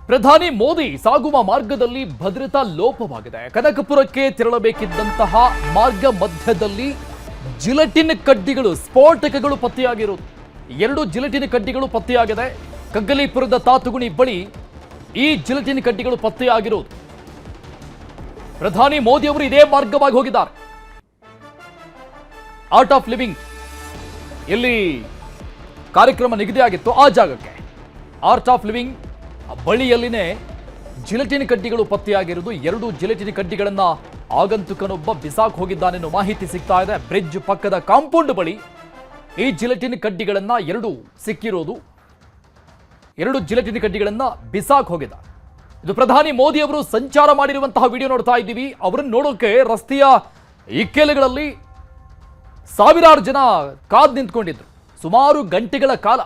ಪ್ರಧಾನಿ ಮೋದಿ ಸಾಗುವ ಮಾರ್ಗದಲ್ಲಿ ಭದ್ರತಾ ಲೋಪವಾಗಿದೆ. ಕನಕಪುರಕ್ಕೆ ತೆರಳಬೇಕಿದ್ದಂತಹ ಮಾರ್ಗ ಮಧ್ಯದಲ್ಲಿ ಜಿಲೆಟಿನ್ ಕಡ್ಡಿಗಳು, ಸ್ಫೋಟಕಗಳು ಪತ್ತೆಯಾಗಿರುವುದು. 2 ಜಿಲೆಟಿನ್ ಕಡ್ಡಿಗಳು ಪತ್ತೆಯಾಗಿದೆ. ಕಗ್ಗಲೀಪುರದ ತಾತುಗುಣಿ ಬಳಿ ಈ ಜಿಲೆಟಿನ್ ಕಡ್ಡಿಗಳು ಪತ್ತೆಯಾಗಿರುವುದು. ಪ್ರಧಾನಿ ಮೋದಿ ಅವರು ಇದೇ ಮಾರ್ಗವಾಗಿ ಹೋಗಿದ್ದಾರೆ. ಆರ್ಟ್ ಆಫ್ ಲಿವಿಂಗ್ ಎಲ್ಲಿ ಕಾರ್ಯಕ್ರಮ ನಿಗದಿಯಾಗಿತ್ತು ಆ ಜಾಗಕ್ಕೆ, ಆರ್ಟ್ ಆಫ್ ಲಿವಿಂಗ್ ಬಳಿಯಲ್ಲಿನೇ ಜಿಲೆಟಿನ್ ಕಡ್ಡಿಗಳು ಪತ್ತೆಯಾಗಿರುವುದು. 2 ಜಿಲೆಟಿನ್ ಕಡ್ಡಿಗಳನ್ನ ಆಗಂತುಕನೊಬ್ಬ ಬಿಸಾಕ್ ಹೋಗಿದ್ದಾನೆನ್ನೋ ಮಾಹಿತಿ ಸಿಗ್ತಾ ಇದೆ. ಬ್ರಿಡ್ಜ್ ಪಕ್ಕದ ಕಾಂಪೌಂಡ್ ಬಳಿ ಈ ಜಿಲೆಟಿನ್ ಕಡ್ಡಿಗಳನ್ನ 2 ಸಿಕ್ಕಿರೋದು. 2 ಜಿಲೆಟಿನ್ ಕಡ್ಡಿಗಳನ್ನ ಬಿಸಾಕ್ ಹೋಗಿದ್ದಾರೆ. ಇದು ಪ್ರಧಾನಿ ಮೋದಿ ಅವರು ಸಂಚಾರ ಮಾಡಿರುವಂತಹ ವಿಡಿಯೋ ನೋಡ್ತಾ ಇದ್ದೀವಿ. ಅವರನ್ನು ನೋಡೋಕೆ ರಸ್ತೆಯ ಇಕ್ಕೆಲೆಗಳಲ್ಲಿ ಸಾವಿರಾರು ಜನ ಕಾದು ನಿಂತ್ಕೊಂಡಿದ್ರು ಸುಮಾರು ಗಂಟೆಗಳ ಕಾಲ.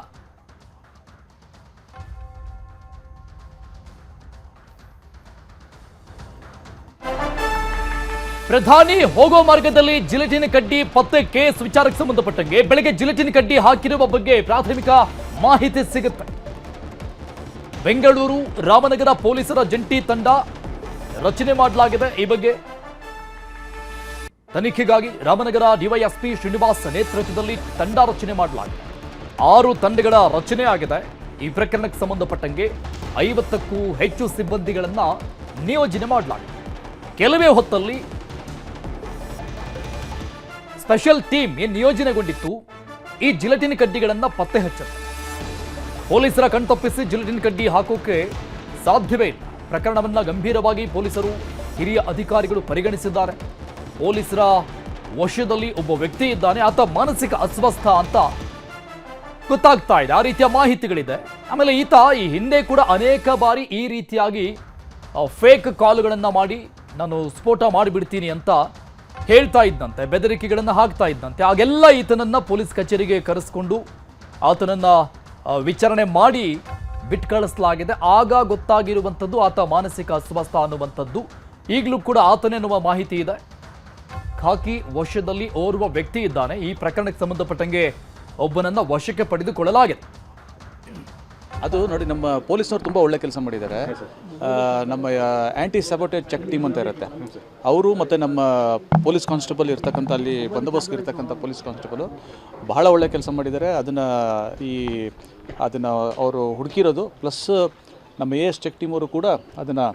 ಪ್ರಧಾನಿ ಹೋಗೋ ಮಾರ್ಗದಲ್ಲಿ ಜಿಲೆಟಿನ್ ಕಡ್ಡಿ ಪತ್ತೆ ಕೇಸ್ ವಿಚಾರಕ್ಕೆ ಸಂಬಂಧಪಟ್ಟಂಗೆ ಬೆಳಗ್ಗೆ ಜಿಲೆಟಿನ್ ಕಡ್ಡಿ ಹಾಕಿರುವ ಬಗ್ಗೆ ಪ್ರಾಥಮಿಕ ಮಾಹಿತಿ ಸಿಗುತ್ತೆ. ಬೆಂಗಳೂರು ರಾಮನಗರ ಪೊಲೀಸರ ಜಂಟಿ ತಂಡ ರಚನೆ ಮಾಡಲಾಗಿದೆ. ಈ ಬಗ್ಗೆ ತನಿಖೆಗಾಗಿ ರಾಮನಗರ ಡಿವೈಎಸ್ಪಿ ಶ್ರೀನಿವಾಸ್ ನೇತೃತ್ವದಲ್ಲಿ ತಂಡ ರಚನೆ ಮಾಡಲಾಗಿದೆ. 6 ತಂಡಗಳ ರಚನೆ ಆಗಿದೆ. ಈ ಪ್ರಕರಣಕ್ಕೆ ಸಂಬಂಧಪಟ್ಟಂಗೆ 50ಕ್ಕೂ ಹೆಚ್ಚು ಸಿಬ್ಬಂದಿಗಳನ್ನ ನಿಯೋಜನೆ ಮಾಡಲಾಗಿದೆ. ಕೆಲವೇ ಹೊತ್ತಲ್ಲಿ ಸ್ಪೆಷಲ್ ಟೀಮ್ ನಿಯೋಜನೆಗೊಂಡಿತ್ತು. ಈ ಜಿಲೆಟಿನ್ ಕಡ್ಡಿಗಳನ್ನ ಪತ್ತೆ ಹಚ್ಚುತ್ತೆ. ಪೊಲೀಸರ ಕಣ್ತಪ್ಪಿಸಿ ಜಿಲೆಟಿನ್ ಕಡ್ಡಿ ಹಾಕೋಕೆ ಸಾಧ್ಯವೇ ಇಲ್ಲ. ಪ್ರಕರಣವನ್ನ ಗಂಭೀರವಾಗಿ ಪೊಲೀಸರು, ಹಿರಿಯ ಅಧಿಕಾರಿಗಳು ಪರಿಗಣಿಸಿದ್ದಾರೆ. ಪೊಲೀಸರ ವಶದಲ್ಲಿ ಒಬ್ಬ ವ್ಯಕ್ತಿ ಇದ್ದಾನೆ, ಆತ ಮಾನಸಿಕ ಅಸ್ವಸ್ಥ ಅಂತ ಗೊತ್ತಾಗ್ತಾ ಇದೆ. ಆ ರೀತಿಯ ಮಾಹಿತಿಗಳಿದೆ. ಆಮೇಲೆ ಈತ ಈ ಹಿಂದೆ ಕೂಡ ಅನೇಕ ಬಾರಿ ಈ ರೀತಿಯಾಗಿ ಫೇಕ್ ಕಾಲುಗಳನ್ನ ಮಾಡಿ ನಾನು ಸ್ಫೋಟ ಮಾಡಿಬಿಡ್ತೀನಿ ಅಂತ ಹೇಳ್ತಾ ಇದ್ದಂತೆ, ಬೆದರಿಕೆಗಳನ್ನು ಹಾಕ್ತಾ ಇದ್ದಂತೆ. ಆಗೆಲ್ಲ ಈತನನ್ನ ಪೊಲೀಸ್ ಕಚೇರಿಗೆ ಕರೆಸ್ಕೊಂಡು ಆತನನ್ನ ವಿಚಾರಣೆ ಮಾಡಿ ಬಿಟ್ಟು ಕಳಿಸಲಾಗಿದೆ. ಆಗ ಗೊತ್ತಾಗಿರುವಂಥದ್ದು ಆತ ಮಾನಸಿಕ ಅಸ್ವಸ್ಥ ಅನ್ನುವಂಥದ್ದು. ಈಗಲೂ ಕೂಡ ಆತನೇ ಎನ್ನುವ ಮಾಹಿತಿ ಇದೆ. ಖಾಕಿ ವಶದಲ್ಲಿ ಓರ್ವ ವ್ಯಕ್ತಿ ಇದ್ದಾನೆ. ಈ ಪ್ರಕರಣಕ್ಕೆ ಸಂಬಂಧಪಟ್ಟಂಗೆ ಒಬ್ಬನನ್ನ ವಶಕ್ಕೆ ಪಡೆದುಕೊಳ್ಳಲಾಗಿದೆ. ಅದು ನೋಡಿ, ನಮ್ಮ ಪೊಲೀಸ್ನವ್ರು ತುಂಬ ಒಳ್ಳೆ ಕೆಲಸ ಮಾಡಿದ್ದಾರೆ. ನಮ್ಮ ಆ್ಯಂಟಿ ಸಬೋಟೇಜ್ ಚೆಕ್ ಟೀಮ್ ಅಂತ ಇರುತ್ತೆ, ಅವರು ಮತ್ತು ನಮ್ಮ ಪೊಲೀಸ್ ಕಾನ್ಸ್ಟೇಬಲ್ ಇರ್ತಕ್ಕಂಥ, ಅಲ್ಲಿ ಬಂದೋಬಸ್ತ್ ಇರ್ತಕ್ಕಂಥ ಪೊಲೀಸ್ ಕಾನ್ಸ್ಟೇಬಲು ಬಹಳ ಒಳ್ಳೆ ಕೆಲಸ ಮಾಡಿದ್ದಾರೆ. ಅದನ್ನು ಅವರು ಹುಡುಕಿರೋದು, ಪ್ಲಸ್ ನಮ್ಮ AS ಚೆಕ್ ಟೀಮ್ ಅವರು ಕೂಡ ಅದನ್ನು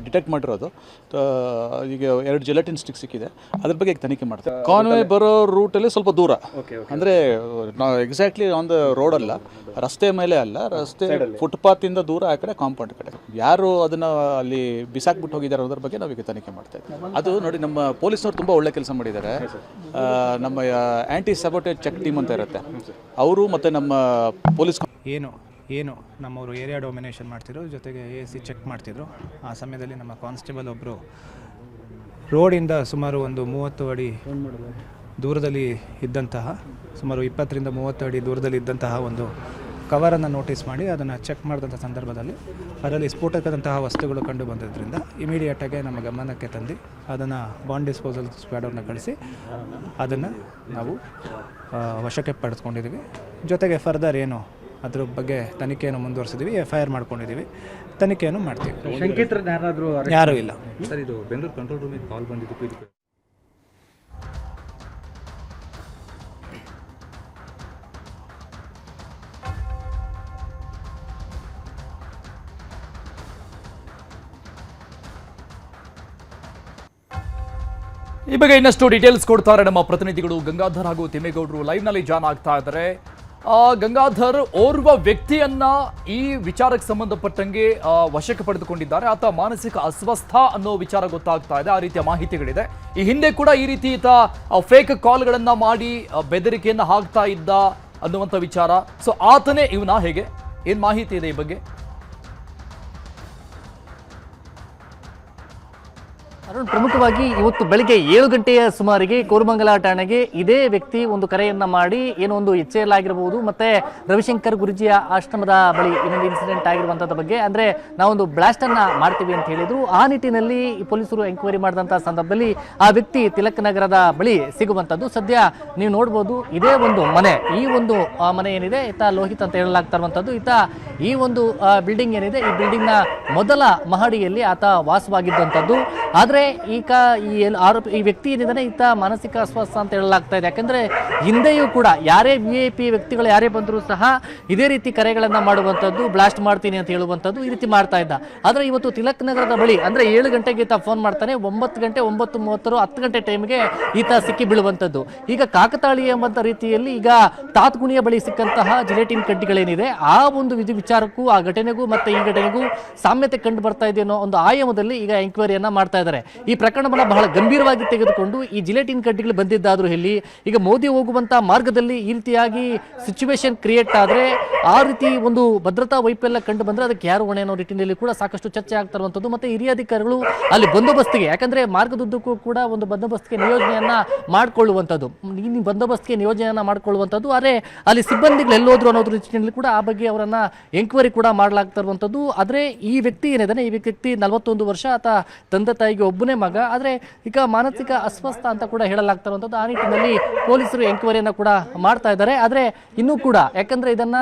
ಡಿಟೆಕ್ಟ್ ಮಾಡಿರೋದು. ಈಗ 2 ಜಿಲೆಟಿನ್ ಸ್ಟಿಕ್ ಸಿಕ್ಕಿದೆ. ಅದ್ರ ಬಗ್ಗೆ ತನಿಖೆ ಮಾಡ್ತಾರೆ. ಕಾನ್ವೆ ಬರೋ ರೂಟಲ್ಲಿ ಸ್ವಲ್ಪ ದೂರ, ಅಂದರೆ ನಾವು ಎಕ್ಸಾಕ್ಟ್ಲಿ ಆನ್ ದ ರೋಡ್ ಅಲ್ಲ, ರಸ್ತೆ ಮೇಲೆ ಅಲ್ಲ, ರಸ್ತೆ ಫುಟ್ಪಾತಿಂದ ದೂರ ಆ ಕಡೆ ಕಾಂಪೌಂಡ್ ಕಡೆ. ಯಾರು ಅದನ್ನು ಅಲ್ಲಿ ಬಿಸಾಕ್ಬಿಟ್ಟು ಹೋಗಿದ್ದಾರೆ ಅನ್ನೋದ್ರ ಬಗ್ಗೆ ನಾವೀಗ ತನಿಖೆ ಮಾಡ್ತಾ ಇದ್ದೀವಿ. ಅದು ನೋಡಿ, ನಮ್ಮ ಪೊಲೀಸ್ನವ್ರು ತುಂಬ ಒಳ್ಳೆ ಕೆಲಸ ಮಾಡಿದ್ದಾರೆ. ನಮ್ಮ ಆ್ಯಂಟಿ ಸಬೋಟೇಜ್ ಚೆಕ್ ಟೀಮ್ ಅಂತ ಇರುತ್ತೆ, ಅವರು ಮತ್ತು ನಮ್ಮ ಪೊಲೀಸ್ ಏನು ನಮ್ಮವರು ಏರಿಯಾ ಡೊಮಿನೇಷನ್ ಮಾಡ್ತಿದ್ರು, ಜೊತೆಗೆ AC ಚೆಕ್ ಮಾಡ್ತಿದ್ರು. ಆ ಸಮಯದಲ್ಲಿ ನಮ್ಮ ಕಾನ್ಸ್ಟೇಬಲ್ ಒಬ್ಬರು ರೋಡಿಂದ ಸುಮಾರು ಒಂದು 30 ಅಡಿ ದೂರದಲ್ಲಿ ಇದ್ದಂತಹ, ಸುಮಾರು 20ರಿಂದ 30 ಅಡಿ ದೂರದಲ್ಲಿ ಇದ್ದಂತಹ ಒಂದು ಕವರನ್ನು ನೋಟಿಸ್ ಮಾಡಿ ಅದನ್ನು ಚೆಕ್ ಮಾಡಿದಂಥ ಸಂದರ್ಭದಲ್ಲಿ ಅದರಲ್ಲಿ ಸ್ಫೋಟಕದಂತಹ ವಸ್ತುಗಳು ಕಂಡು ಬಂದಿದ್ದರಿಂದ ಇಮಿಡಿಯೇಟಾಗಿ ನಮ್ಮ ಗಮನಕ್ಕೆ ತಂದು ಅದನ್ನು ಬಾಂಬ್ ಡಿಸ್ಪೋಸಲ್ ಸ್ಕ್ವಾಡನ್ನು ಕಳಿಸಿ ಅದನ್ನು ನಾವು ವಶಕ್ಕೆ ಪಡೆದುಕೊಂಡಿದ್ದೀವಿ. ಜೊತೆಗೆ ಫರ್ದರ್ ಏನು ಅದ್ರ ಬಗ್ಗೆ ತನಿಖೆಯನ್ನು ಮುಂದುವರಿಸಿದ್ದೀವಿ. FIR ಮಾಡ್ಕೊಂಡಿದ್ದೀವಿ, ತನಿಖೆಯನ್ನು ಮಾಡ್ತೀವಿ. ಶಂಕಿತರು ಯಾರೂ ಇಲ್ಲ ಸರ್. ಇದು ಬೆಂಗಳೂರು ಕಂಟ್ರೋಲ್ ರೂಮಿಗೆ ಕಾಲ್ ಬಂದಿದ್ದು ಇದಕ್ಕೆ ಈ ಬಗ್ಗೆ ಇನ್ನಷ್ಟು ಡೀಟೇಲ್ಸ್ ಕೊಡ್ತಾರೆ ನಮ್ಮ ಪ್ರತಿನಿಧಿಗಳು ಗಂಗಾಧರ್ ಹಾಗೂ ತಿಮ್ಮೇಗೌಡರು ಲೈವ್ನಲ್ಲಿ ಜಾಯ್ನ್ ಆಗ್ತಾ ಇದ್ದಾರೆ. ಗಂಗಾಧರ್, ಓರ್ವ ವ್ಯಕ್ತಿಯನ್ನ ಈ ವಿಚಾರಕ್ಕೆ ಸಂಬಂಧಪಟ್ಟಂಗೆ ವಶಕ್ಕೆ ಪಡೆದುಕೊಂಡಿದ್ದಾರೆ. ಆತ ಮಾನಸಿಕ ಅಸ್ವಸ್ಥ ಅನ್ನೋ ವಿಚಾರ ಗೊತ್ತಾಗ್ತಾ ಇದೆ. ಆ ರೀತಿಯ ಮಾಹಿತಿಗಳಿದೆ. ಈ ಹಿಂದೆ ಕೂಡ ಈ ರೀತಿ ಈತ ಫೇಕ್ ಕಾಲ್ಗಳನ್ನ ಮಾಡಿ ಬೆದರಿಕೆಯನ್ನ ಹಾಕ್ತಾ ಇದ್ದ ಅನ್ನುವಂಥ ವಿಚಾರ. ಸೊ ಆತನೇ ಇವನ, ಹೇಗೆ, ಏನ್ ಮಾಹಿತಿ ಇದೆ ಈ ಬಗ್ಗೆ? ಅರುಣ್, ಪ್ರಮುಖವಾಗಿ ಇವತ್ತು ಬೆಳಿಗ್ಗೆ 7 ಗಂಟೆಯ ಸುಮಾರಿಗೆ ಕೋರಮಂಗಲ ಠಾಣೆಗೆ ಇದೇ ವ್ಯಕ್ತಿ ಒಂದು ಕರೆಯನ್ನ ಮಾಡಿ ಏನೋ ಒಂದು HL ಆಗಿರಬಹುದು ಮತ್ತೆ ರವಿಶಂಕರ್ ಗುರುಜಿಯ ಆಶ್ರಮದ ಬಳಿ ಇನ್ನೊಂದು ಇನ್ಸಿಡೆಂಟ್ ಆಗಿರುವಂತದ ಬಗ್ಗೆ ಅಂದ್ರೆ ನಾವೊಂದು ಬ್ಲಾಸ್ಟ್ ಅನ್ನ ಮಾಡ್ತೀವಿ ಅಂತ ಹೇಳಿದ್ರು. ಆ ನಿಟ್ಟಿನಲ್ಲಿ ಪೊಲೀಸರು ಎಂಕ್ವೈರಿ ಮಾಡಿದಂತಹ ಸಂದರ್ಭದಲ್ಲಿ ಆ ವ್ಯಕ್ತಿ ತಿಲಕ್ ನಗರದ ಬಳಿ ಸಿಗುವಂತದ್ದು. ಸದ್ಯ ನೀವು ನೋಡಬಹುದು ಇದೇ ಒಂದು ಮನೆ, ಈ ಒಂದು ಮನೆ ಏನಿದೆ ಈತ ಲೋಹಿತ್ ಅಂತ ಹೇಳಲಾಗ್ತಾ ಇರುವಂತದ್ದು. ಈತ ಈ ಒಂದು ಬಿಲ್ಡಿಂಗ್ ಏನಿದೆ ಈ ಬಿಲ್ಡಿಂಗ್ ನ ಮೊದಲ ಮಹಡಿಯಲ್ಲಿ ಆತ ವಾಸವಾಗಿದ್ದಂಥದ್ದು. ಆದ್ರೆ ಈಗ ಈ ವ್ಯಕ್ತಿ ಏನಿದ್ದಾನೆ ಈತ ಮಾನಸಿಕ ಅಸ್ವಸ್ಥ ಅಂತ ಹೇಳಲಾಗ್ತಾ ಇದೆ. ಯಾಕಂದ್ರೆ ಹಿಂದೆಯೂ ಕೂಡ ಯಾರೇ VIP ವ್ಯಕ್ತಿಗಳು ಯಾರೇ ಬಂದರೂ ಸಹ ಇದೇ ರೀತಿ ಕರೆಗಳನ್ನ ಮಾಡುವಂಥದ್ದು, ಬ್ಲಾಸ್ಟ್ ಮಾಡ್ತೀನಿ ಅಂತ ಹೇಳುವಂಥದ್ದು, ಈ ರೀತಿ ಮಾಡ್ತಾ ಇದ್ದ. ಆದ್ರೆ ಇವತ್ತು ತಿಲಕ್ ನಗರದ ಬಳಿ ಅಂದ್ರೆ 7 ಗಂಟೆಗೆ ಈತ ಫೋನ್ ಮಾಡ್ತಾನೆ, 9 ಗಂಟೆ 9:30 10 ಗಂಟೆ ಟೈಮ್ಗೆ ಈತ ಸಿಕ್ಕಿ ಬೀಳುವಂಥದ್ದು. ಈಗ ಕಾಕತಾಳಿ ಎಂಬಂತ ರೀತಿಯಲ್ಲಿ ಈಗ ತಾತ್ಗುಣಿಯ ಬಳಿ ಸಿಕ್ಕಂತಹ ಜಿಲೆಟಿನ್ ಕಡ್ಡಿಗಳೇನಿದೆ ಆ ಒಂದು ವಿಚಾರಕ್ಕೂ ಆ ಘಟನೆಗೂ ಮತ್ತೆ ಈ ಘಟನೆಗೂ ಸಾಮ್ಯತೆ ಕಂಡು ಬರ್ತಾ ಇದೆ ಅನ್ನೋ ಒಂದು ಆಯಾಮದಲ್ಲಿ ಈಗ ಎಂಕ್ವೈರಿಯನ್ನ ಮಾಡ್ತಾ ಇದ್ದಾರೆ. ಈ ಪ್ರಕರಣವನ್ನ ಬಹಳ ಗಂಭೀರವಾಗಿ ತೆಗೆದುಕೊಂಡು ಈ ಜಿಲೆಟಿನ್ ಕಡ್ಡಿಗಳು ಬಂದಿದ್ದಾದ್ರೂ ಇಲ್ಲಿ ಈಗ ಮೋದಿ ಹೋಗುವಂತ ಮಾರ್ಗದಲ್ಲಿ ಈ ರೀತಿಯಾಗಿ ಸಿಚುವೇಶನ್ ಕ್ರಿಯೇಟ್ ಆದ್ರೆ ಆ ರೀತಿ ಒಂದು ಭದ್ರತಾ ವೈಫಲ್ಯ ಕಂಡು ಬಂದ್ರೆ ಅದಕ್ಕೆ ಯಾರು ಹೊಣೆ ಅನ್ನೋ ನಿಟ್ಟಿನಲ್ಲಿ ಕೂಡ ಸಾಕಷ್ಟು ಚರ್ಚೆ ಆಗ್ತಾ ಇರುವಂತದ್ದು. ಮತ್ತೆ ಹಿರಿಯ ಅಧಿಕಾರಿಗಳು ಅಲ್ಲಿ ಬಂದೋಬಸ್ತಿಗೆ, ಯಾಕಂದ್ರೆ ಮಾರ್ಗದುದ್ದಕ್ಕೂ ಕೂಡ ಒಂದು ಬಂದೋಬಸ್ತಿಗೆ ನಿಯೋಜನೆಯನ್ನ ಮಾಡಿಕೊಳ್ಳುವಂಥದ್ದು, ಬಂದೋಬಸ್ತಿಗೆ ನಿಯೋಜನೆಯನ್ನ ಮಾಡಿಕೊಳ್ಳುವಂಥದ್ದು. ಆದರೆ ಅಲ್ಲಿ ಸಿಬ್ಬಂದಿಗಳು ಎಲ್ಲೋದ್ರು ಅನ್ನೋದ್ರ ನಿಟ್ಟಿನಲ್ಲಿ ಕೂಡ ಆ ಬಗ್ಗೆ ಅವರನ್ನ ಎಂಕ್ವೈರಿ ಕೂಡ ಮಾಡಲಾಗ್ತಾ ಇರುವಂಥದ್ದು. ಆದ್ರೆ ಈ ವ್ಯಕ್ತಿ ಏನಿದ್ದಾನೆ ಈ ವ್ಯಕ್ತಿ 41 ವರ್ಷ, ಆತ ತಂದೆ ತಾಯಿಗೆ ಒಬ್ಬನೇ ಮಗ. ಆದ್ರೆ ಈಗ ಮಾನಸಿಕ ಅಸ್ವಸ್ಥ ಅಂತ ಕೂಡ ಹೇಳಲಾಗ್ತಾ ಇರುವಂಥದ್ದು. ಆ ನಿಟ್ಟಿನಲ್ಲಿ ಪೊಲೀಸರು ಎಂಕ್ವೈರಿಯನ್ನ ಕೂಡ ಮಾಡ್ತಾ ಇದ್ದಾರೆ. ಆದ್ರೆ ಇನ್ನೂ ಕೂಡ ಯಾಕಂದ್ರೆ ಇದನ್ನ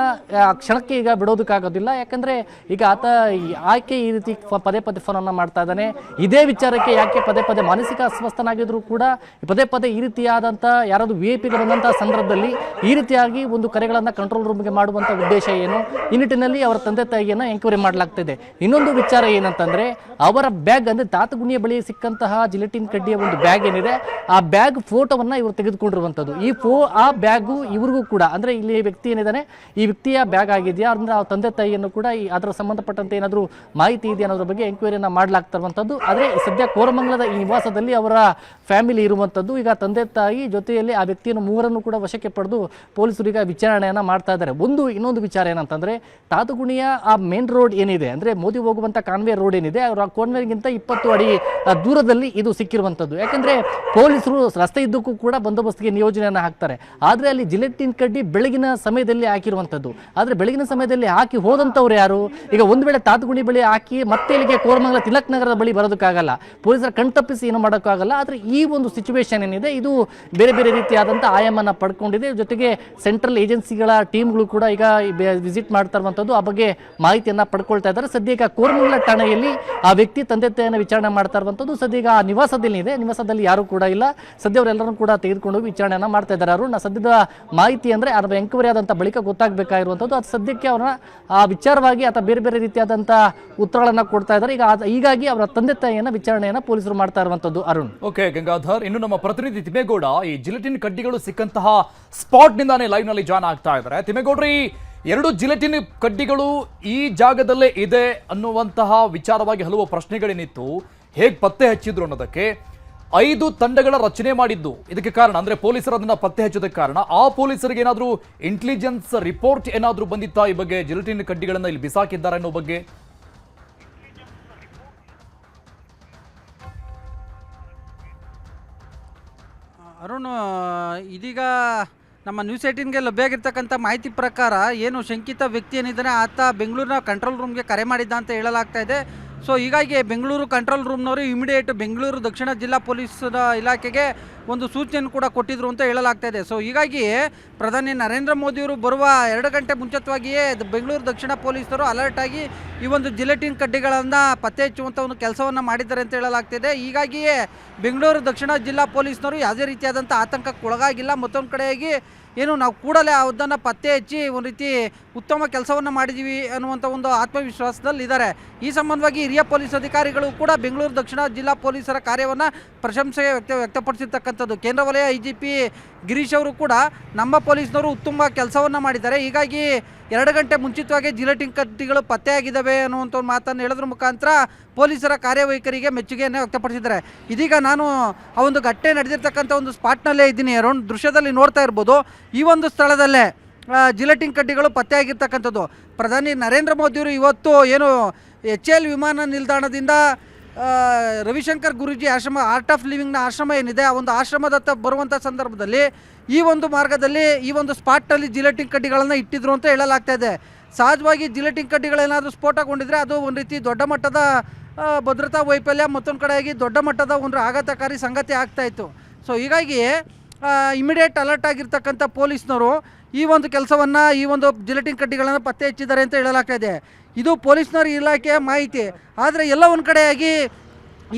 ಕ್ಷಣಕ್ಕೆ ಈಗ ಬಿಡೋದಕ್ಕಾಗೋದಿಲ್ಲ. ಯಾಕಂದ್ರೆ ಈಗ ಆತ ಆಕೆ ಈ ರೀತಿ ಪದೇ ಪದೇ ಫೋನ್ ಅನ್ನ ಮಾಡ್ತಾ ಇದ್ದಾನೆ. ಇದೇ ವಿಚಾರಕ್ಕೆ ಯಾಕೆ ಪದೇ ಪದೇ ಮಾನಸಿಕ ಅಸ್ವಸ್ಥನಾಗಿದ್ರು ಕೂಡ ಪದೇ ಪದೇ ಈ ರೀತಿಯಾದಂತ ಯಾರಾದ್ರೂ VIP ಬಂದಂತಹ ಸಂದರ್ಭದಲ್ಲಿ ಈ ರೀತಿಯಾಗಿ ಒಂದು ಕರೆಗಳನ್ನ ಕಂಟ್ರೋಲ್ ರೂಮ್ಗೆ ಮಾಡುವಂತ ಉದ್ದೇಶ ಏನು, ಈ ನಿಟ್ಟಿನಲ್ಲಿ ಅವರ ತಂದೆ ತಾಯಿಯನ್ನ ಎಂಕ್ವೈರಿ ಮಾಡಲಾಗ್ತಿದೆ. ಇನ್ನೊಂದು ವಿಚಾರ ಏನಂತಂದ್ರೆ ಅವರ ಬ್ಯಾಗ್ ಅಂದ್ರೆ ತಾತಗುಣಿಯ ಬಳಿ ಸಿಕ್ಕಂತಹ ಜಿಲೆಟಿನ್ ಕಡ್ಡಿಯ ಒಂದು ಬ್ಯಾಗ್ ಏನಿದೆ ಆ ಬ್ಯಾಗ್ ಫೋಟೋವನ್ನ ಇವರು ತೆಗೆದುಕೊಂಡಿರುವಂತದ್ದು. ಆ ಬ್ಯಾಗು ಇವ್ರಿಗೂ ಕೂಡ ಅಂದ್ರೆ ಇಲ್ಲಿ ವ್ಯಕ್ತಿ ಏನಿದ್ದಾನೆ ಈ ವ್ಯಕ್ತಿಯ ಬ್ಯಾಗ್ ಆಗಿದೆಯಾ ಅಂದ್ರೆ ಆ ತಂದೆ ತಾಯಿಯನ್ನು ಕೂಡ ಅದರ ಸಂಬಂಧಪಟ್ಟಂತೆ ಏನಾದರೂ ಮಾಹಿತಿ ಇದೆಯಾ ಅನ್ನೋದ್ರ ಬಗ್ಗೆ ಎಂಕ್ವೈರಿಯನ್ನ ಮಾಡಲಾಗ್ತಾ ಇರುವಂತದ್ದು. ಆದ್ರೆ ಸದ್ಯ ಕೋರಮಂಗಲದ ಈ ನಿವಾಸದಲ್ಲಿ ಅವರ ಫ್ಯಾಮಿಲಿ ಇರುವಂತದ್ದು. ಈಗ ತಂದೆ ತಾಯಿ ಜೊತೆಯಲ್ಲಿ ಆ ವ್ಯಕ್ತಿಯನ್ನು ಮೂವರನ್ನು ಕೂಡ ವಶಕ್ಕೆ ಪಡೆದು ಪೊಲೀಸರು ಈಗ ವಿಚಾರಣೆಯನ್ನ ಮಾಡ್ತಾ ಇದ್ದಾರೆ. ಇನ್ನೊಂದು ವಿಚಾರ ಏನಂತಂದ್ರೆ ತಾತಗುಣಿಯ ಆ ಮೇನ್ ರೋಡ್ ಏನಿದೆ ಅಂದ್ರೆ ಮೋದಿ ಹೋಗುವಂತ ಕಾನ್ವೆ ರೋಡ್ ಏನಿದೆ ಕಾನ್ವೆಗಿಂತ 20 ಅಡಿ ದೂರದಲ್ಲಿ ಇದು ಸಿಕ್ಕಿರುವಂತದ್ದು. ಯಾಕಂದ್ರೆ ಪೊಲೀಸರು ರಸ್ತೆ ಇದ್ದಕ್ಕೂ ಕೂಡ ಬಂದೋಬಸ್ತಿಗೆ ನಿಯೋಜನೆಯನ್ನ ಹಾಕ್ತಾರೆ. ಆದ್ರೆ ಅಲ್ಲಿ ಜಿಲೆಟಿನ್ ಕಡ್ಡಿ ಬೆಳಗಿನ ಸಮಯದಲ್ಲಿ ಹಾಕಿರುವಂತದ್ದು. ಆದ್ರೆ ಬೆಳಗಿನ ಸಮಯದಲ್ಲಿ ಹಾಕಿ ಹೋದಂತವ್ರು ಯಾರು? ಈಗ ಒಂದು ವೇಳೆ ತಾತಗುಣಿ ಬಳಿ ಹಾಕಿ ಮತ್ತೆ ಇಲ್ಲಿಗೆ ಕೋರಮಂಗಲ ತಿಲಕ್ ನಗರದ ಬಳಿ ಬರೋದಕ್ಕಾಗಲ್ಲ, ಪೊಲೀಸರ ಕಣ್ತಪ್ಪಿಸಿ ಏನು ಮಾಡೋಕ್ಕಾಗಲ್ಲ. ಆದ್ರೆ ಈ ಒಂದು ಸಿಚುವೇಶನ್ ಏನಿದೆ ಇದು ಬೇರೆ ಬೇರೆ ರೀತಿಯಾದಂಥ ಆಯಾಮನ ಪಡ್ಕೊಂಡಿದೆ. ಜೊತೆಗೆ ಸೆಂಟ್ರಲ್ ಏಜೆನ್ಸಿಗಳ ಟೀಮ್ಗಳು ಕೂಡ ಈಗ ವಿಸಿಟ್ ಮಾಡ್ತಾ ಇರುವಂಥದ್ದು, ಆ ಬಗ್ಗೆ ಮಾಹಿತಿಯನ್ನ ಪಡ್ಕೊಳ್ತಾ ಇದ್ದಾರೆ. ಸದ್ಯ ಈಗ ಕೋರಮಂಗಲ ಠಾಣೆಯಲ್ಲಿ ಆ ವ್ಯಕ್ತಿ ತಂದೆ ತಾಯಿಯನ್ನು ವಿಚಾರಣೆ ಮಾಡ್ತಾ ಇರುವಂಥದ್ದು. ಸದ್ಯ ಈಗ ಆ ನಿವಾಸದಲ್ಲಿ ಯಾರು ಕೂಡ ಇಲ್ಲ. ಸದ್ಯ ಅವರೆಲ್ಲರೂ ಕೂಡ ತೆಗೆದುಕೊಂಡು ವಿಚಾರಣೆಯನ್ನ ಮಾಡ್ತಾ ಇದ್ದಾರೆ. ಸದ್ಯದ ಮಾಹಿತಿ ಅಂದ್ರೆ ಅದರ ಎಂಕ್ವೈರಿ ಆದಂತ ಬಳಿಕ ಗೊತ್ತಾಗಬೇಕಾಗಿರುವಂಥದ್ದು. ಅದು ಸದ್ಯಕ್ಕೆ ಅವರ ಆ ವಿಚಾರವಾಗಿ ಅಥವಾ ಬೇರೆ ಬೇರೆ ರೀತಿಯಾದಂಥ ಉತ್ತರಗಳನ್ನ ಕೊಡ್ತಾ ಇದ್ದಾರೆ. ಹೀಗಾಗಿ ಅವರ ತಂದೆ ತಾಯಿಯನ್ನ ವಿಚಾರಣೆಯನ್ನ ಪೊಲೀಸರು ಮಾಡ್ತಾ ಇರುವಂಥದ್ದು. ಅರುಣ್, ಓಕೆ ಗಂಗಾಧರ್, ಇನ್ನು ನಮ್ಮ ಪ್ರತಿನಿಧಿ ತಿಮ್ಮೇಗೌಡ ಈ ಜಿಲೆಟಿನ್ ಕಡ್ಡಿಗಳು ಸಿಕ್ಕಂತಹ ಸ್ಪಾಟ್ ನಿಂದಾನೇ ಲೈವ್ ನಲ್ಲಿ ಜಾಯ್ನ್ ಆಗ್ತಾ ಇದ್ದಾರೆ. ತಿಮ್ಮೇಗೌಡ್ರಿ, 2 ಜಿಲೆಟಿನ್ ಕಡ್ಡಿಗಳು ಈ ಜಾಗದಲ್ಲೇ ಇದೆ ಅನ್ನುವಂತಹ ವಿಚಾರವಾಗಿ ಹಲವು ಪ್ರಶ್ನೆಗಳೇನಿತ್ತು, ಹೇಗೆ ಪತ್ತೆ ಹಚ್ಚಿದ್ರು ಅನ್ನೋದಕ್ಕೆ 5 ತಂಡಗಳ ರಚನೆ ಮಾಡಿದ್ದು ಇದಕ್ಕೆ ಕಾರಣ ಅಂದ್ರೆ ಪೊಲೀಸರು ಅದನ್ನ ಪತ್ತೆ ಹಚ್ಚೋದಕ್ಕೆ ಕಾರಣ. ಆ ಪೊಲೀಸರಿಗೆ ಏನಾದರೂ ಇಂಟೆಲಿಜೆನ್ಸ್ ರಿಪೋರ್ಟ್ ಏನಾದರೂ ಬಂದಿತ್ತಾ ಈ ಬಗ್ಗೆ ಜಿಲೆಟಿನ್ ಕಡ್ಡಿಗಳನ್ನ ಇಲ್ಲಿ ಬಿಸಾಕಿದ್ದಾರೆ ಅನ್ನೋ ಬಗ್ಗೆ? ಅರುಣ್, ಇದೀಗ ನಮ್ಮ ನ್ಯೂಸ್ 18ಗೆ ಲಭ್ಯ ಆಗಿರ್ತಕ್ಕಂಥ ಮಾಹಿತಿ ಪ್ರಕಾರ ಏನು ಶಂಕಿತ ವ್ಯಕ್ತಿ ಏನಿದ್ದಾನೆ ಆತ ಬೆಂಗಳೂರಿನ ಕಂಟ್ರೋಲ್ ರೂಮ್ಗೆ ಕರೆ ಮಾಡಿದ್ದ ಅಂತ ಹೇಳಲಾಗ್ತಾ ಇದೆ. ಸೊ ಹೀಗಾಗಿ ಬೆಂಗಳೂರು ಕಂಟ್ರೋಲ್ ರೂಮ್ನವರು ಇಮಿಡಿಯೇಟ್ ಬೆಂಗಳೂರು ದಕ್ಷಿಣ ಜಿಲ್ಲಾ ಪೊಲೀಸ್ ಇಲಾಖೆಗೆ ಒಂದು ಸೂಚನೆಯನ್ನು ಕೂಡ ಕೊಟ್ಟಿದ್ರು ಅಂತ ಹೇಳಲಾಗ್ತಾ ಇದೆ. ಸೊ ಹೀಗಾಗಿ ಪ್ರಧಾನಿ ನರೇಂದ್ರ ಮೋದಿಯವರು ಬರುವ 2 ಗಂಟೆ ಮುಂಚಿತವಾಗಿಯೇ ಬೆಂಗಳೂರು ದಕ್ಷಿಣ ಪೊಲೀಸರು ಅಲರ್ಟ್ ಆಗಿ ಈ ಒಂದು ಜಿಲೆಟಿನ್ ಕಡ್ಡಿಗಳನ್ನು ಪತ್ತೆ ಹಚ್ಚುವಂಥ ಒಂದು ಕೆಲಸವನ್ನು ಮಾಡಿದ್ದಾರೆ ಅಂತ ಹೇಳಲಾಗ್ತಿದೆ. ಹೀಗಾಗಿಯೇ ಬೆಂಗಳೂರು ದಕ್ಷಿಣ ಜಿಲ್ಲಾ ಪೊಲೀಸ್ನವರು ಯಾವುದೇ ರೀತಿಯಾದಂಥ ಆತಂಕಕ್ಕೆ ಒಳಗಾಗಿಲ್ಲ. ಮತ್ತೊಂದು ಕಡೆಯಾಗಿ ಏನು ನಾವು ಕೂಡಲೇ ಅದನ್ನು ಪತ್ತೆ ಹಚ್ಚಿ ಒಂದು ರೀತಿ ಉತ್ತಮ ಕೆಲಸವನ್ನು ಮಾಡಿದ್ದೀವಿ ಅನ್ನುವಂಥ ಒಂದು ಆತ್ಮವಿಶ್ವಾಸದಲ್ಲಿ ಇದ್ದಾರೆ. ಈ ಸಂಬಂಧವಾಗಿ ಹಿರಿಯ ಪೊಲೀಸ್ ಅಧಿಕಾರಿಗಳು ಕೂಡ ಬೆಂಗಳೂರು ದಕ್ಷಿಣ ಜಿಲ್ಲಾ ಪೊಲೀಸರ ಕಾರ್ಯವನ್ನು ಪ್ರಶಂಸೆ ವ್ಯಕ್ತಪಡಿಸಿರ್ತಕ್ಕಂಥದ್ದು. ಕೇಂದ್ರ ವಲಯ IGP ಗಿರೀಶ್ ಅವರು ಕೂಡ ನಮ್ಮ ಪೊಲೀಸ್ನವರು ಉತ್ತಮ ಕೆಲಸವನ್ನು ಮಾಡಿದ್ದಾರೆ, ಹೀಗಾಗಿ 2 ಗಂಟೆ ಮುಂಚಿತವಾಗಿ ಜಿಲೆಟಿನ್ ಕಡ್ಡಿಗಳು ಪತ್ತೆಯಾಗಿದ್ದಾವೆ ಅನ್ನುವಂಥ ಒಂದು ಮಾತನ್ನು ಹೇಳೋದ್ರ ಮುಖಾಂತರ ಪೊಲೀಸರ ಕಾರ್ಯವೈಖರಿಗೆ ಮೆಚ್ಚುಗೆಯನ್ನು ವ್ಯಕ್ತಪಡಿಸಿದ್ದಾರೆ. ಇದೀಗ ನಾನು ಆ ಒಂದು ಘಟನೆ ನಡೆದಿರ್ತಕ್ಕಂಥ ಒಂದು ಸ್ಪಾಟ್ನಲ್ಲೇ ಇದ್ದೀನಿ. ಅರುಣ್, ದೃಶ್ಯದಲ್ಲಿ ನೋಡ್ತಾ ಇರ್ಬೋದು, ಈ ಒಂದು ಸ್ಥಳದಲ್ಲೇ ಜಿಲೆಟಿನ್ ಕಡ್ಡಿಗಳು ಪತ್ತೆಯಾಗಿರ್ತಕ್ಕಂಥದ್ದು. ಪ್ರಧಾನಿ ನರೇಂದ್ರ ಮೋದಿಯವರು ಇವತ್ತು ಏನು HL ವಿಮಾನ ನಿಲ್ದಾಣದಿಂದ ರವಿಶಂಕರ್ ಗುರೂಜಿ ಆಶ್ರಮ ಆರ್ಟ್ ಆಫ್ ಲಿವಿಂಗ್ನ ಆಶ್ರಮ ಏನಿದೆ ಆ ಒಂದು ಆಶ್ರಮದತ್ತ ಬರುವಂಥ ಸಂದರ್ಭದಲ್ಲಿ ಈ ಒಂದು ಮಾರ್ಗದಲ್ಲಿ ಈ ಒಂದು ಸ್ಪಾಟ್ನಲ್ಲಿ ಜಿಲೆಟಿನ್ ಕಡ್ಡಿಗಳನ್ನು ಇಟ್ಟಿದ್ರು ಅಂತ ಹೇಳಲಾಗ್ತಾ ಇದೆ. ಸಹಜವಾಗಿ ಜಿಲೆಟಿನ್ ಕಡ್ಡಿಗಳೇನಾದರೂ ಸ್ಫೋಟಗೊಂಡಿದ್ರೆ ಅದು ಒಂದು ರೀತಿ ದೊಡ್ಡ ಮಟ್ಟದ ಭದ್ರತಾ ವೈಫಲ್ಯ, ಮತ್ತೊಂದು ಕಡೆಯಾಗಿ ದೊಡ್ಡ ಮಟ್ಟದ ಒಂದು ಆಘಾತಕಾರಿ ಸಂಗತಿ ಆಗ್ತಾಯಿತ್ತು. ಸೊ ಹೀಗಾಗಿ ಇಮಿಡಿಯೇಟ್ ಅಲರ್ಟ್ ಆಗಿರ್ತಕ್ಕಂಥ ಪೊಲೀಸ್ನವರು ಈ ಒಂದು ಕೆಲಸವನ್ನು, ಈ ಒಂದು ಜಿಲೆಟಿನ್ ಕಡ್ಡಿಗಳನ್ನು ಪತ್ತೆ ಹಚ್ಚಿದ್ದಾರೆ ಅಂತ ಹೇಳಲಾಗ್ತಾ ಇದೆ. ಇದು ಪೊಲೀಸ್ನವರ ಇಲಾಖೆಯ ಮಾಹಿತಿ. ಆದರೆ ಎಲ್ಲ ಒಂದು ಕಡೆಯಾಗಿ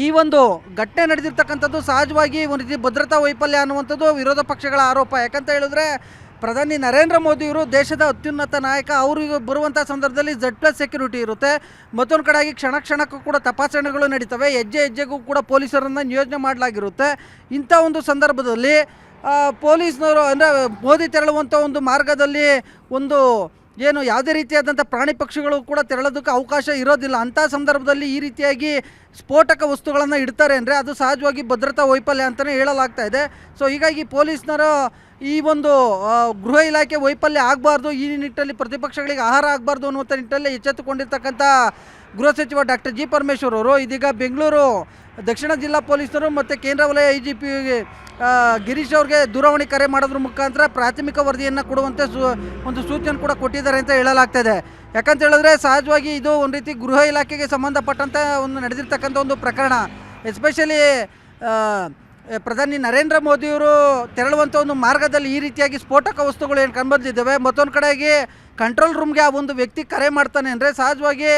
ಈ ಒಂದು ಘಟನೆ ನಡೆದಿರ್ತಕ್ಕಂಥದ್ದು ಸಹಜವಾಗಿ ಒಂದು ರೀತಿ ಭದ್ರತಾ ವೈಫಲ್ಯ ಅನ್ನುವಂಥದ್ದು ವಿರೋಧ ಪಕ್ಷಗಳ ಆರೋಪ. ಯಾಕಂತ ಹೇಳಿದ್ರೆ ಪ್ರಧಾನಿ ನರೇಂದ್ರ ಮೋದಿಯವರು ದೇಶದ ಅತ್ಯುನ್ನತ ನಾಯಕ. ಅವರಿಗೆ ಬರುವಂಥ ಸಂದರ್ಭದಲ್ಲಿ Z+ ಸೆಕ್ಯೂರಿಟಿ ಇರುತ್ತೆ. ಮತ್ತೊಂದು ಕಡೆಯಾಗಿ ಕ್ಷಣ ಕ್ಷಣಕ್ಕೂ ಕೂಡ ತಪಾಸಣೆಗಳು ನಡೀತವೆ. ಹೆಜ್ಜೆ ಹೆಜ್ಜೆಗೂ ಕೂಡ ಪೊಲೀಸರನ್ನು ನಿಯೋಜನೆ ಮಾಡಲಾಗಿರುತ್ತೆ. ಇಂಥ ಒಂದು ಸಂದರ್ಭದಲ್ಲಿ ಪೊಲೀಸ್ನವರು ಅಂದರೆ ಮೋದಿ ತೆರಳುವಂಥ ಒಂದು ಮಾರ್ಗದಲ್ಲಿ ಒಂದು ಏನು ಯಾವುದೇ ರೀತಿಯಾದಂಥ ಪ್ರಾಣಿ ಪಕ್ಷಿಗಳು ಕೂಡ ತೆರಳೋದಕ್ಕೆ ಅವಕಾಶ ಇರೋದಿಲ್ಲ. ಅಂಥ ಸಂದರ್ಭದಲ್ಲಿ ಈ ರೀತಿಯಾಗಿ ಸ್ಫೋಟಕ ವಸ್ತುಗಳನ್ನು ಇಡ್ತಾರೆ ಅಂದರೆ ಅದು ಸಹಜವಾಗಿ ಭದ್ರತಾ ವೈಫಲ್ಯ ಅಂತಲೇ ಹೇಳಲಾಗ್ತಾ ಇದೆ. ಸೊ ಹೀಗಾಗಿ ಪೊಲೀಸ್ನರು ಈ ಒಂದು ಗೃಹ ಇಲಾಖೆ ವೈಫಲ್ಯ ಆಗಬಾರ್ದು, ಈ ನಿಟ್ಟಲ್ಲಿ ಪ್ರತಿಪಕ್ಷಗಳಿಗೆ ಆಹಾರ ಆಗಬಾರ್ದು ಅನ್ನುವಂಥ ನಿಟ್ಟಲ್ಲಿ ಎಚ್ಚೆತ್ತುಕೊಂಡಿರ್ತಕ್ಕಂಥ ಗೃಹ ಸಚಿವ ಡಾಕ್ಟರ್ ಜಿ ಪರಮೇಶ್ವರ್ ಅವರು ಇದೀಗ ಬೆಂಗಳೂರು ದಕ್ಷಿಣ ಜಿಲ್ಲಾ ಪೊಲೀಸರು ಮತ್ತು ಕೇಂದ್ರ ವಲಯ IGP ಗಿರೀಶ್ ಅವ್ರಿಗೆ ದೂರವಾಣಿ ಕರೆ ಮಾಡೋದ್ರ ಮುಖಾಂತರ ಪ್ರಾಥಮಿಕ ವರದಿಯನ್ನು ಕೊಡುವಂತೆ ಒಂದು ಸೂಚನೆ ಕೂಡ ಕೊಟ್ಟಿದ್ದಾರೆ ಅಂತ ಹೇಳಲಾಗ್ತದೆ. ಯಾಕಂತ ಹೇಳಿದ್ರೆ ಸಹಜವಾಗಿ ಇದು ಒಂದು ರೀತಿ ಗೃಹ ಇಲಾಖೆಗೆ ಸಂಬಂಧಪಟ್ಟಂಥ ಒಂದು ನಡೆದಿರ್ತಕ್ಕಂಥ ಒಂದು ಪ್ರಕರಣ. ಎಸ್ಪೆಷಲಿ ಪ್ರಧಾನಿ ನರೇಂದ್ರ ಮೋದಿಯವರು ತೆರಳುವಂಥ ಒಂದು ಮಾರ್ಗದಲ್ಲಿ ಈ ರೀತಿಯಾಗಿ ಸ್ಫೋಟಕ ವಸ್ತುಗಳು ಏನು ಕಂಡುಬಂದಿದ್ದಾವೆ. ಮತ್ತೊಂದು ಕಡೆಗೆ ಕಂಟ್ರೋಲ್ ರೂಮ್ಗೆ ಆ ಒಂದು ವ್ಯಕ್ತಿ ಕರೆ ಮಾಡ್ತಾನೆ ಅಂದರೆ ಸಹಜವಾಗಿ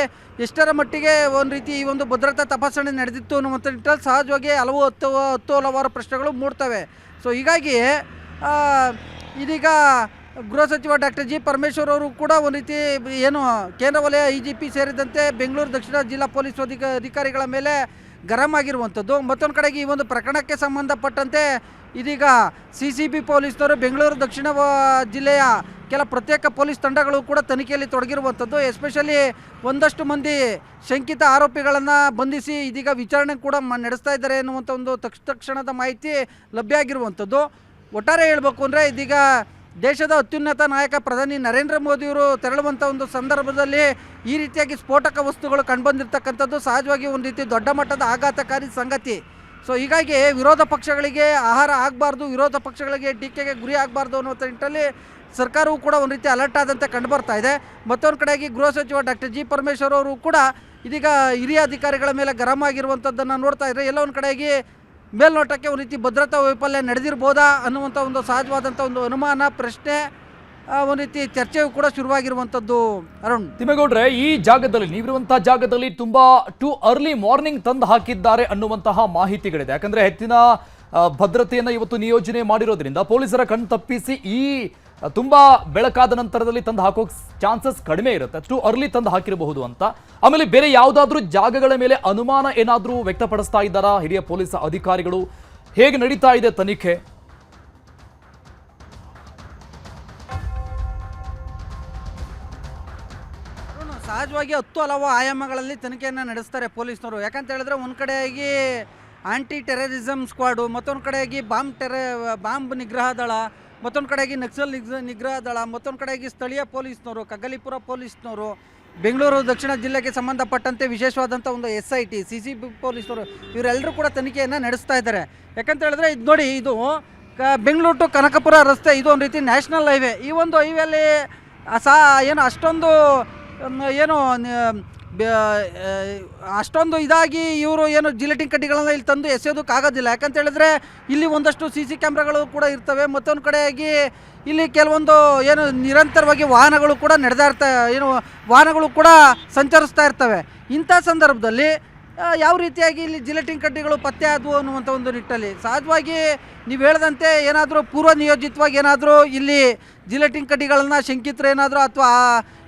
ಎಷ್ಟರ ಮಟ್ಟಿಗೆ ಒಂದು ರೀತಿ ಈ ಒಂದು ಭದ್ರತಾ ತಪಾಸಣೆ ನಡೆದಿತ್ತು ಅನ್ನುವಂಥ ನಿಟ್ಟಲ್ಲಿ ಸಹಜವಾಗಿ ಹಲವಾರು ಪ್ರಶ್ನೆಗಳು ಮೂಡ್ತವೆ. ಸೊ ಹೀಗಾಗಿ ಇದೀಗ ಗೃಹ ಸಚಿವ ಡಾಕ್ಟರ್ ಜಿ ಪರಮೇಶ್ವರ್ ಅವರು ಕೂಡ ಒಂದು ರೀತಿ ಏನು ಕೇಂದ್ರ ವಲಯ IGP ಸೇರಿದಂತೆ ಬೆಂಗಳೂರು ದಕ್ಷಿಣ ಜಿಲ್ಲಾ ಪೊಲೀಸ್ ಅಧಿಕಾರಿಗಳ ಮೇಲೆ ಗರಂ ಆಗಿರುವಂಥದ್ದು. ಮತ್ತೊಂದು ಕಡೆಗೆ ಈ ಒಂದು ಪ್ರಕರಣಕ್ಕೆ ಸಂಬಂಧಪಟ್ಟಂತೆ ಇದೀಗ CCB ಪೊಲೀಸ್ನವರು ಬೆಂಗಳೂರು ದಕ್ಷಿಣ ಜಿಲ್ಲೆಯ ಕೆಲ ಪ್ರತ್ಯೇಕ ಪೊಲೀಸ್ ತಂಡಗಳು ಕೂಡ ತನಿಖೆಯಲ್ಲಿ ತೊಡಗಿರುವಂಥದ್ದು. ಎಸ್ಪೆಷಲಿ ಒಂದಷ್ಟು ಮಂದಿ ಶಂಕಿತ ಆರೋಪಿಗಳನ್ನು ಬಂಧಿಸಿ ಇದೀಗ ವಿಚಾರಣೆ ಕೂಡ ನಡೆಸ್ತಾ ಇದ್ದಾರೆ ಎನ್ನುವಂಥ ಒಂದು ತಕ್ಷಣದ ಮಾಹಿತಿ ಲಭ್ಯ ಆಗಿರುವಂಥದ್ದು. ಒಟ್ಟಾರೆ ಹೇಳಬೇಕು ಅಂದರೆ ಇದೀಗ ದೇಶದ ಅತ್ಯುನ್ನತ ನಾಯಕ ಪ್ರಧಾನಿ ನರೇಂದ್ರ ಮೋದಿಯವರು ತೆರಳುವಂಥ ಒಂದು ಸಂದರ್ಭದಲ್ಲಿ ಈ ರೀತಿಯಾಗಿ ಸ್ಫೋಟಕ ವಸ್ತುಗಳು ಕಂಡುಬಂದಿರ್ತಕ್ಕಂಥದ್ದು ಸಹಜವಾಗಿ ಒಂದು ರೀತಿ ದೊಡ್ಡ ಮಟ್ಟದ ಆಘಾತಕಾರಿ ಸಂಗತಿ. ಸೊ ಹೀಗಾಗಿ ವಿರೋಧ ಪಕ್ಷಗಳಿಗೆ ಆಹಾರ ಆಗಬಾರ್ದು, ವಿರೋಧ ಪಕ್ಷಗಳಿಗೆ ಟೀಕೆಗೆ ಗುರಿ ಆಗಬಾರ್ದು ಅನ್ನುವಂಥ ನಿಟ್ಟಲ್ಲಿ ಸರ್ಕಾರವು ಕೂಡ ಒಂದು ರೀತಿ ಅಲರ್ಟ್ ಆದಂತೆ ಕಂಡುಬರ್ತಾ ಇದೆ. ಮತ್ತೊಂದು ಕಡೆಯಾಗಿ ಗೃಹ ಸಚಿವ ಡಾಕ್ಟರ್ ಜಿ ಪರಮೇಶ್ವರ್ ಅವರು ಕೂಡ ಇದೀಗ ಹಿರಿಯ ಅಧಿಕಾರಿಗಳ ಮೇಲೆ ಗರಂ ಆಗಿರುವಂಥದ್ದನ್ನು ನೋಡ್ತಾ ಇದ್ದಾರೆ. ಎಲ್ಲ ಒಂದು ಕಡೆಯಾಗಿ ಮೇಲ್ನೋಟಕ್ಕೆ ಒಂದು ರೀತಿ ಭದ್ರತಾ ವೈಫಲ್ಯ ನಡೆದಿರ್ಬೋದಾ ಅನ್ನುವಂಥ ಒಂದು ಸಹಜವಾದಂಥ ಒಂದು ಅನುಮಾನ, ಪ್ರಶ್ನೆ, ಒಂದು ರೀತಿ ಚರ್ಚೆಯು ಕೂಡ ಶುರುವಾಗಿರುವಂಥದ್ದು. ಅರುಣ್, ತಿಮ್ಮೇಗೌಡ್ರೆ, ಈ ಜಾಗದಲ್ಲಿ ನೀವಿರುವಂತಹ ಜಾಗದಲ್ಲಿ ತುಂಬಾ ಟು ಅರ್ಲಿ ಮಾರ್ನಿಂಗ್ ತಂದು ಹಾಕಿದ್ದಾರೆ ಅನ್ನುವಂತಹ ಮಾಹಿತಿಗಳಿದೆ. ಯಾಕಂದ್ರೆ ಹೆಚ್ಚಿನ ಭದ್ರತೆಯನ್ನು ಇವತ್ತು ನಿಯೋಜನೆ ಮಾಡಿರೋದ್ರಿಂದ ಪೊಲೀಸರ ಕಣ್ ತಪ್ಪಿಸಿ ಈ ತುಂಬಾ ಬೆಳಕಾದ ನಂತರದಲ್ಲಿ ತಂದು ಹಾಕೋಕ್ ಚಾನ್ಸಸ್ ಕಡಿಮೆ ಇರುತ್ತೆ. ಟು ಅರ್ಲಿ ತಂದು ಹಾಕಿರಬಹುದು ಅಂತ. ಆಮೇಲೆ ಬೇರೆ ಯಾವುದಾದ್ರೂ ಜಾಗಗಳ ಮೇಲೆ ಅನುಮಾನ ಏನಾದರೂ ವ್ಯಕ್ತಪಡಿಸ್ತಾ ಇದ್ದಾರಾ ಹಿರಿಯ ಪೊಲೀಸ್ ಅಧಿಕಾರಿಗಳು? ಹೇಗೆ ನಡೀತಾ ಇದೆ ತನಿಖೆ? ಸಹಜವಾಗಿ 10 ಹಲವು ಆಯಾಮಗಳಲ್ಲಿ ತನಿಖೆಯನ್ನು ನಡೆಸ್ತಾರೆ ಪೊಲೀಸ್ನವರು. ಯಾಕಂತ ಹೇಳಿದ್ರೆ ಒಂದು ಕಡೆಯಾಗಿ ಆಂಟಿ ಟೆರರಿಸಮ್ ಸ್ಕ್ವಾಡು, ಮತ್ತೊಂದು ಕಡೆಯಾಗಿ ಬಾಂಬ್ ನಿಗ್ರಹ ದಳ, ಮತ್ತೊಂದು ಕಡೆಯಾಗಿ ನಕ್ಸಲ್ ನಿಗ್ರಹ ದಳ, ಮತ್ತೊಂದು ಕಡೆಯಾಗಿ ಸ್ಥಳೀಯ ಪೊಲೀಸ್ನವರು, ಕಗ್ಗಲೀಪುರ ಪೊಲೀಸ್ನವರು, ಬೆಂಗಳೂರು ದಕ್ಷಿಣ ಜಿಲ್ಲೆಗೆ ಸಂಬಂಧಪಟ್ಟಂತೆ ವಿಶೇಷವಾದಂಥ ಒಂದು SIT, CCB ಪೊಲೀಸರು, ಇವರೆಲ್ಲರೂ ಕೂಡ ತನಿಖೆಯನ್ನು ನಡೆಸ್ತಾ ಇದ್ದಾರೆ. ಯಾಕಂತ ಹೇಳಿದ್ರೆ ಇದು ನೋಡಿ, ಇದು ಬೆಂಗಳೂರು ಟು ಕನಕಪುರ ರಸ್ತೆ, ಇದು ಒಂದು ರೀತಿ ನ್ಯಾಷನಲ್ ಹೈವೇ. ಈ ಒಂದು ಹೈವೇಲಿ ಏನು ಅಷ್ಟೊಂದು ಇದಾಗಿ ಇವರು ಏನು ಜಿಲೆಟಿನ್ ಕಡ್ಡಿಗಳನ್ನು ಇಲ್ಲಿ ತಂದು ಎಸೆಯೋದಕ್ಕಾಗೋದಿಲ್ಲ. ಯಾಕಂತ ಹೇಳಿದ್ರೆ ಇಲ್ಲಿ ಒಂದಷ್ಟು CC ಕ್ಯಾಮ್ರಾಗಳು ಕೂಡ ಇರ್ತವೆ. ಮತ್ತೊಂದು ಕಡೆಯಾಗಿ ಇಲ್ಲಿ ಕೆಲವೊಂದು ಏನು ನಿರಂತರವಾಗಿ ವಾಹನಗಳು ಕೂಡ ವಾಹನಗಳು ಕೂಡ ಸಂಚರಿಸ್ತಾ ಇರ್ತವೆ. ಇಂಥ ಸಂದರ್ಭದಲ್ಲಿ ಯಾವ ರೀತಿಯಾಗಿ ಇಲ್ಲಿ ಜಿಲೆಟಿನ್ ಕಡ್ಡಿಗಳು ಪತ್ತೆ ಆದವು ಅನ್ನುವಂಥ ಒಂದು ನಿಟ್ಟಲ್ಲಿ ಸಹಜವಾಗಿ ನೀವು ಹೇಳ್ದಂತೆ ಏನಾದರೂ ಪೂರ್ವ ನಿಯೋಜಿತವಾಗಿ ಏನಾದರೂ ಇಲ್ಲಿ ಜಿಲೆಟಿನ್ ಕಡ್ಡಿಗಳನ್ನು ಶಂಕಿತರು ಏನಾದರೂ ಅಥವಾ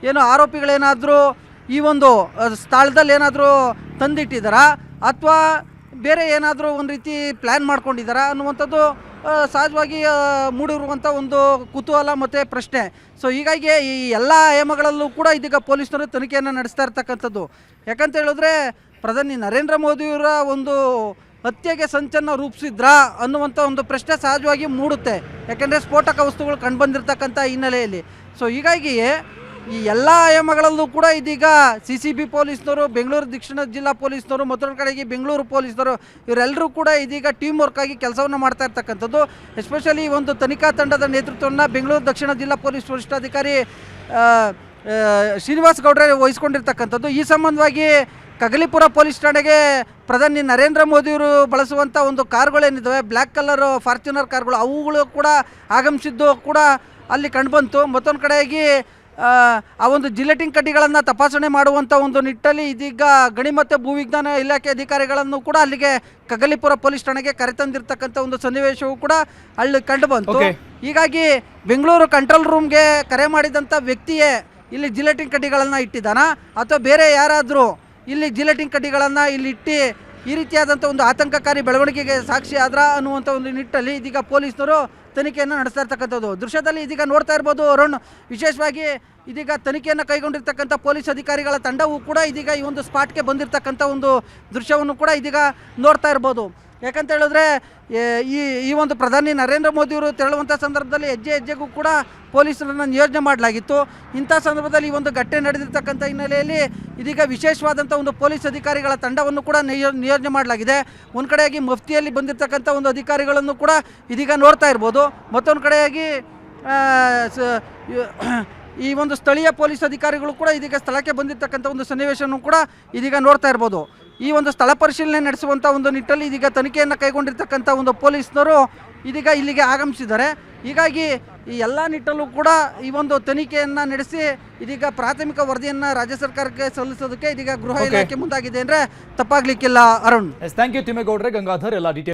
ಏನು ಆರೋಪಿಗಳೇನಾದರೂ ಈ ಒಂದು ಸ್ಥಳದಲ್ಲಿ ಏನಾದರೂ ತಂದಿಟ್ಟಿದ್ದಾರಾ ಅಥವಾ ಬೇರೆ ಏನಾದರೂ ಒಂದು ರೀತಿ ಪ್ಲ್ಯಾನ್ ಮಾಡ್ಕೊಂಡಿದ್ದಾರಾ ಅನ್ನುವಂಥದ್ದು ಸಹಜವಾಗಿ ಮೂಡಿರುವಂಥ ಒಂದು ಕುತೂಹಲ ಮತ್ತು ಪ್ರಶ್ನೆ. ಸೊ ಹೀಗಾಗಿ ಈ ಎಲ್ಲ ಆಯಾಮಗಳಲ್ಲೂ ಕೂಡ ಇದೀಗ ಪೊಲೀಸರು ತನಿಖೆಯನ್ನು ನಡೆಸ್ತಾ ಇರ್ತಕ್ಕಂಥದ್ದು. ಯಾಕಂತ ಹೇಳಿದ್ರೆ ಪ್ರಧಾನಿ ನರೇಂದ್ರ ಮೋದಿಯವರ ಒಂದು ಹತ್ಯೆಗೆ ಸಂಚನ್ನು ರೂಪಿಸಿದ್ರಾ ಅನ್ನುವಂಥ ಒಂದು ಪ್ರಶ್ನೆ ಸಹಜವಾಗಿ ಮೂಡುತ್ತೆ. ಯಾಕೆಂದರೆ ಸ್ಫೋಟಕ ವಸ್ತುಗಳು ಕಂಡುಬಂದಿರ್ತಕ್ಕಂಥ ಹಿನ್ನೆಲೆಯಲ್ಲಿ. ಸೊ ಹೀಗಾಗಿ ಈ ಎಲ್ಲ ಆಯಾಮಗಳಲ್ಲೂ ಕೂಡ ಇದೀಗ CCB ಪೊಲೀಸ್ನವರು, ಬೆಂಗಳೂರು ದಕ್ಷಿಣ ಜಿಲ್ಲಾ ಪೊಲೀಸ್ನವರು, ಮತ್ತೊಂದು ಕಡೆಗೆ ಬೆಂಗಳೂರು ಪೊಲೀಸ್ನವರು ಇವರೆಲ್ಲರೂ ಕೂಡ ಇದೀಗ ಟೀಮ್ ವರ್ಕ್ ಆಗಿ ಕೆಲಸವನ್ನು ಮಾಡ್ತಾ ಇರ್ತಕ್ಕಂಥದ್ದು. ಎಸ್ಪೆಷಲಿ ಒಂದು ತನಿಖಾ ತಂಡದ ನೇತೃತ್ವವನ್ನು ಬೆಂಗಳೂರು ದಕ್ಷಿಣ ಜಿಲ್ಲಾ ಪೊಲೀಸ್ ವರಿಷ್ಠಾಧಿಕಾರಿ ಶ್ರೀನಿವಾಸ್ ಗೌಡ್ರೆ ವಹಿಸ್ಕೊಂಡಿರ್ತಕ್ಕಂಥದ್ದು. ಈ ಸಂಬಂಧವಾಗಿ ಕಗಲಿಪುರ ಪೊಲೀಸ್ ಠಾಣೆಗೆ ಪ್ರಧಾನಿ ನರೇಂದ್ರ ಮೋದಿಯವರು ಬಳಸುವಂಥ ಒಂದು ಕಾರುಗಳೇನಿದ್ದಾವೆ, ಬ್ಲ್ಯಾಕ್ ಕಲರ್ ಫಾರ್ಚುನರ್ ಕಾರ್ಗಳು, ಅವುಗಳು ಕೂಡ ಆಗಮಿಸಿದ್ದು ಕೂಡ ಅಲ್ಲಿ ಕಂಡುಬಂತು. ಮತ್ತೊಂದು ಕಡೆಯಾಗಿ ಆ ಒಂದು ಜಿಲೆಟಿನ್ ಕಡ್ಡಿಗಳನ್ನು ತಪಾಸಣೆ ಮಾಡುವಂಥ ಒಂದು ನಿಟ್ಟಲ್ಲಿ ಇದೀಗ ಗಣಿ ಮತ್ತು ಭೂವಿಜ್ಞಾನ ಇಲಾಖೆ ಅಧಿಕಾರಿಗಳನ್ನು ಕೂಡ ಅಲ್ಲಿಗೆ ಕಗಲಿಪುರ ಪೊಲೀಸ್ ಠಾಣೆಗೆ ಕರೆತಂದಿರ್ತಕ್ಕಂಥ ಒಂದು ಸನ್ನಿವೇಶವು ಕೂಡ ಅಲ್ಲಿ ಕಂಡುಬಂತು. ಹೀಗಾಗಿ ಬೆಂಗಳೂರು ಕಂಟ್ರೋಲ್ ರೂಮ್ಗೆ ಕರೆ ಮಾಡಿದಂಥ ವ್ಯಕ್ತಿಯೇ ಇಲ್ಲಿ ಜಿಲೆಟಿನ್ ಕಡ್ಡಿಗಳನ್ನು ಇಟ್ಟಿದ್ದಾನಾ ಅಥವಾ ಬೇರೆ ಯಾರಾದರೂ ಇಲ್ಲಿ ಜಿಲೆಟಿನ್ ಕಡ್ಡಿಗಳನ್ನು ಇಲ್ಲಿ ಇಟ್ಟು ಈ ರೀತಿಯಾದಂಥ ಒಂದು ಆತಂಕಕಾರಿ ಬೆಳವಣಿಗೆಗೆ ಸಾಕ್ಷಿ ಆದ್ರ ಅನ್ನುವಂಥ ಒಂದು ನಿಟ್ಟಲ್ಲಿ ಇದೀಗ ಪೊಲೀಸರು ತನಿಖೆಯನ್ನು ನಡೆಸ್ತಾ ಇರ್ತಕ್ಕಂಥದ್ದು. ದೃಶ್ಯದಲ್ಲಿ ಇದೀಗ ನೋಡ್ತಾ ಇರ್ಬೋದು ಅರುಣ್, ವಿಶೇಷವಾಗಿ ಇದೀಗ ತನಿಖೆಯನ್ನು ಕೈಗೊಂಡಿರ್ತಕ್ಕಂಥ ಪೊಲೀಸ್ ಅಧಿಕಾರಿಗಳ ತಂಡವು ಕೂಡ ಇದೀಗ ಈ ಒಂದು ಸ್ಪಾಟ್ಗೆ ಬಂದಿರತಕ್ಕಂಥ ಒಂದು ದೃಶ್ಯವನ್ನು ಕೂಡ ಇದೀಗ ನೋಡ್ತಾ ಇರ್ಬೋದು. ಯಾಕಂತ ಹೇಳಿದ್ರೆ ಈ ಒಂದು ಪ್ರಧಾನಿ ನರೇಂದ್ರ ಮೋದಿಯವರು ತೆರಳುವಂಥ ಸಂದರ್ಭದಲ್ಲಿ ಹೆಜ್ಜೆ ಹೆಜ್ಜೆಗೂ ಕೂಡ ಪೊಲೀಸರನ್ನು ನಿಯೋಜನೆ ಮಾಡಲಾಗಿತ್ತು. ಇಂಥ ಸಂದರ್ಭದಲ್ಲಿ ಈ ಒಂದು ಘಟನೆ ನಡೆದಿರ್ತಕ್ಕಂಥ ಹಿನ್ನೆಲೆಯಲ್ಲಿ ಇದೀಗ ವಿಶೇಷವಾದಂಥ ಒಂದು ಪೊಲೀಸ್ ಅಧಿಕಾರಿಗಳ ತಂಡವನ್ನು ಕೂಡ ನಿಯೋಜನೆ ಮಾಡಲಾಗಿದೆ. ಒಂದು ಕಡೆಯಾಗಿ ಮಫ್ತಿಯಲ್ಲಿ ಬಂದಿರತಕ್ಕಂಥ ಒಂದು ಅಧಿಕಾರಿಗಳನ್ನು ಕೂಡ ಇದೀಗ ನೋಡ್ತಾ ಇರ್ಬೋದು. ಮತ್ತೊಂದು ಕಡೆಯಾಗಿ ಈ ಒಂದು ಸ್ಥಳೀಯ ಪೊಲೀಸ್ ಅಧಿಕಾರಿಗಳು ಕೂಡ ಇದೀಗ ಸ್ಥಳಕ್ಕೆ ಬಂದಿರತಕ್ಕಂಥ ಒಂದು ಸನ್ನಿವೇಶವನ್ನು ಕೂಡ ಇದೀಗ ನೋಡ್ತಾ ಇರ್ಬೋದು. ಈ ಒಂದು ಸ್ಥಳ ಪರಿಶೀಲನೆ ನಡೆಸುವಂಥ ಒಂದು ನಿಟ್ಟಲ್ಲಿ ಇದೀಗ ತನಿಖೆಯನ್ನು ಕೈಗೊಂಡಿರ್ತಕ್ಕಂಥ ಒಂದು ಪೊಲೀಸ್ನವರು ಇದೀಗ ಇಲ್ಲಿಗೆ ಆಗಮಿಸಿದ್ದಾರೆ. ಹೀಗಾಗಿ ಈ ಎಲ್ಲ ನಿಟ್ಟಲ್ಲೂ ಕೂಡ ಈ ಒಂದು ತನಿಖೆಯನ್ನು ನಡೆಸಿ ಇದೀಗ ಪ್ರಾಥಮಿಕ ವರದಿಯನ್ನು ರಾಜ್ಯ ಸರ್ಕಾರಕ್ಕೆ ಸಲ್ಲಿಸೋದಕ್ಕೆ ಇದೀಗ ಗೃಹ ಇಲಾಖೆ ಮುಂದಾಗಿದೆ ಅಂದರೆ ತಪ್ಪಾಗ್ಲಿಕ್ಕಿಲ್ಲ. ಅರುಣ್, ಥ್ಯಾಂಕ್ ಯು ತಿಮ್ಮೇಗೌಡ್ರೆ, ಗಂಗಾಧರ್, ಎಲ್ಲ ಡೀಟೇಲ್